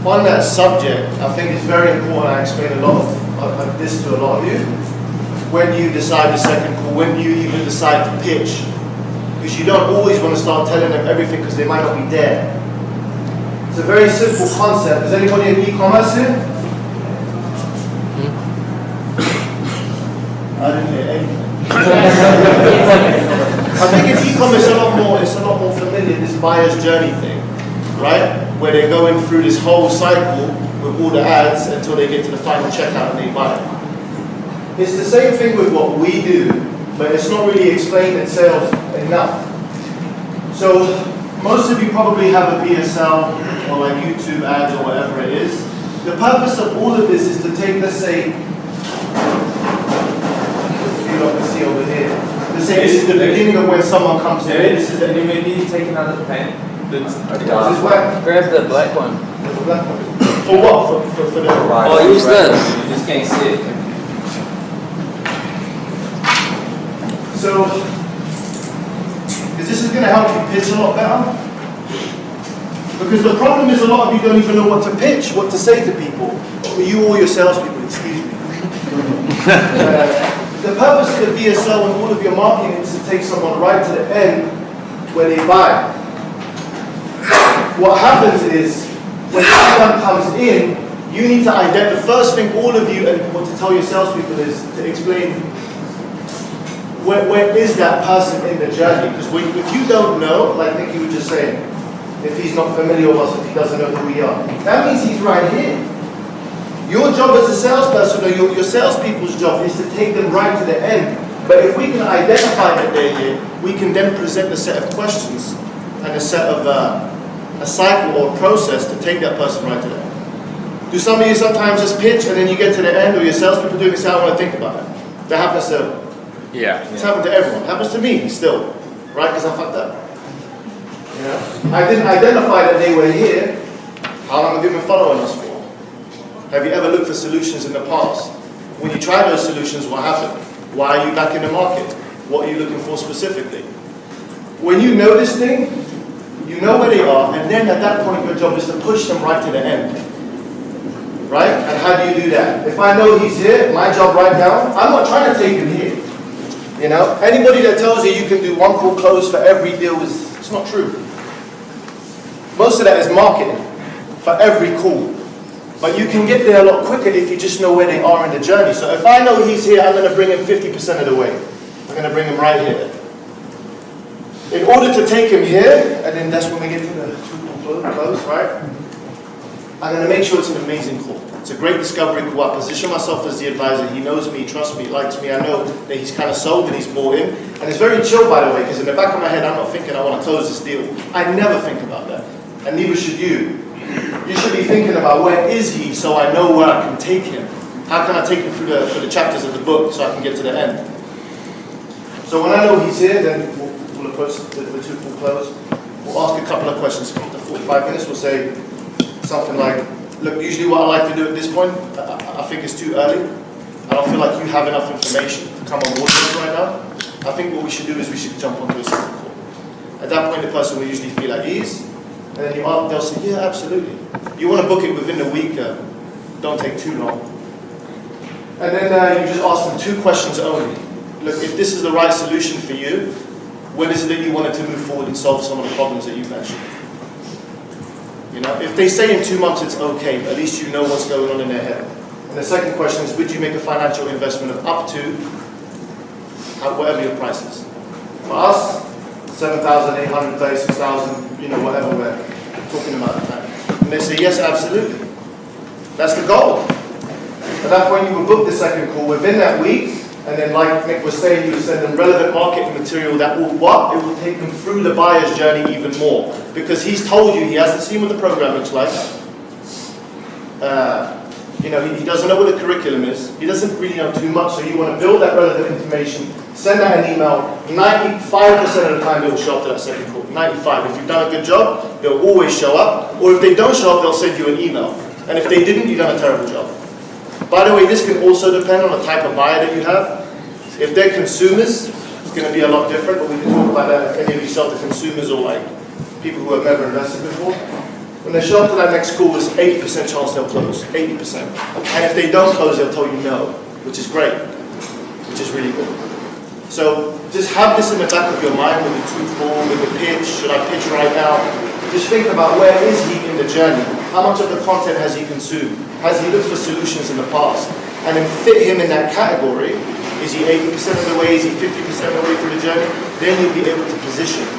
on that subject, I think it's very important. I explain a lot of this to a lot of you. When you decide the second call, when you even decide to pitch, because you don't always want to start telling them everything because they might not be there. It's a very simple concept. Is anybody in e-commerce here? I didn't hear anything. I think in e-commerce it's a lot more familiar, this buyer's journey thing, right? Where they're going through this whole cycle with all the ads until they get to the final checkout and they buy it. It's the same thing with what we do, but it's not really explained in sales enough. So most of you probably have a BSL or like YouTube ads or whatever it is. The purpose of all of this is to take, let's say, you can see over here. Let's say this is the beginning of when someone comes in. This is the maybe take another pen. This black. Grab the black one. The black one. For what? For the Oh, use this. You just can't see it. So, because this is going to help you pitch a lot better. Because the problem is a lot of you don't even know what to pitch, what to say to people. You or your salespeople, excuse me. The purpose of the VSL and all of your marketing is to take someone right to the end where they buy. What happens is, when someone comes in, you need to identify, the first thing all of you, and what to tell your salespeople is to explain where is that person in the journey? Because if you don't know, like Nicky was just saying, if he's not familiar with us, if he doesn't know who we are, that means he's right here. Your job as a salesperson, or your salespeople's job, is to take them right to the end. But if we can identify that they're here, we can then present a set of questions and a set of a cycle or process to take that person right to the end. Do some of you sometimes just pitch and then you get to the end, or your salespeople doing this, I want to think about it? That happens to it's happened to everyone. It happens to me still, right? Because I fucked up. You know? I didn't identify that they were here. How long have you been following us for? Have you ever looked for solutions in the past? When you try those solutions, what happened? Why are you back in the market? What are you looking for specifically? When you know this thing, you know where they are, and then at that point your job is to push them right to the end. Right? And how do you do that? If I know he's here, my job right now, I'm not trying to take him here. You know, anybody that tells you can do one call close for every deal it's not true. Most of that is marketing for every call. But you can get there a lot quicker if you just know where they are in the journey. So if I know he's here, I'm going to bring him 50% of the way. I'm going to bring him right here. In order to take him here, and then that's when we get to the close, right? I'm going to make sure it's an amazing call. It's a great discovery call. I position myself as the advisor. He knows me, trusts me, likes me. I know that he's kind of sold and he's bought in. And it's very chill, by the way, because in the back of my head, I'm not thinking I want to close this deal. I never think about that. And neither should you. You should be thinking about where is he so I know where I can take him. How can I take him through the chapters of the book so I can get to the end? So when I know he's here, then we'll approach the two full close. We'll ask a couple of questions. After 45 minutes, we'll say something like, look, usually what I like to do at this point, I think it's too early. I don't feel like you have enough information to come on board with us right now. I think what we should do is we should jump onto a second call. At that point, the person will usually feel at ease, and then they'll say, yeah, absolutely. You want to book it within a week, don't take too long. And then you just ask them two questions only. Look, if this is the right solution for you, when is it that you wanted to move forward and solve some of the problems that you mentioned? You know, if they say in 2 months it's okay, but at least you know what's going on in their head. And the second question is, would you make a financial investment of up to whatever your price is? For us, 7,800, 36,000, you know, whatever we're talking about at the time. And they say, yes, absolutely. That's the goal. At that point, you will book the second call within that week, and then like Nick was saying, you will send them relevant marketing material that will what? It will take them through the buyer's journey even more. Because he's told you, he hasn't seen what the program looks like. You know, he doesn't know what the curriculum is. He doesn't really know too much, so you want to build that relevant information, send out an email. 95% of the time, they'll show up to that second call. 95. If you've done a good job, they'll always show up. Or if they don't show up, they'll send you an email. And if they didn't, you've done a terrible job. By the way, this can also depend on the type of buyer that you have. If they're consumers, it's going to be a lot different, but we can talk about that if any of you sell to consumers or like people who have never invested before. When they show up to that next call, there's 80% chance they'll close, 80%. And if they don't close, they'll tell you no, which is great, which is really good. So just have this in the back of your mind with the tooth ball, with the pitch. Should I pitch right now? Just think about where is he in the journey? How much of the content has he consumed? Has he looked for solutions in the past? And then fit him in that category. Is he 80% of the way? Is he 50% of the way through the journey? Then you'll be able to position.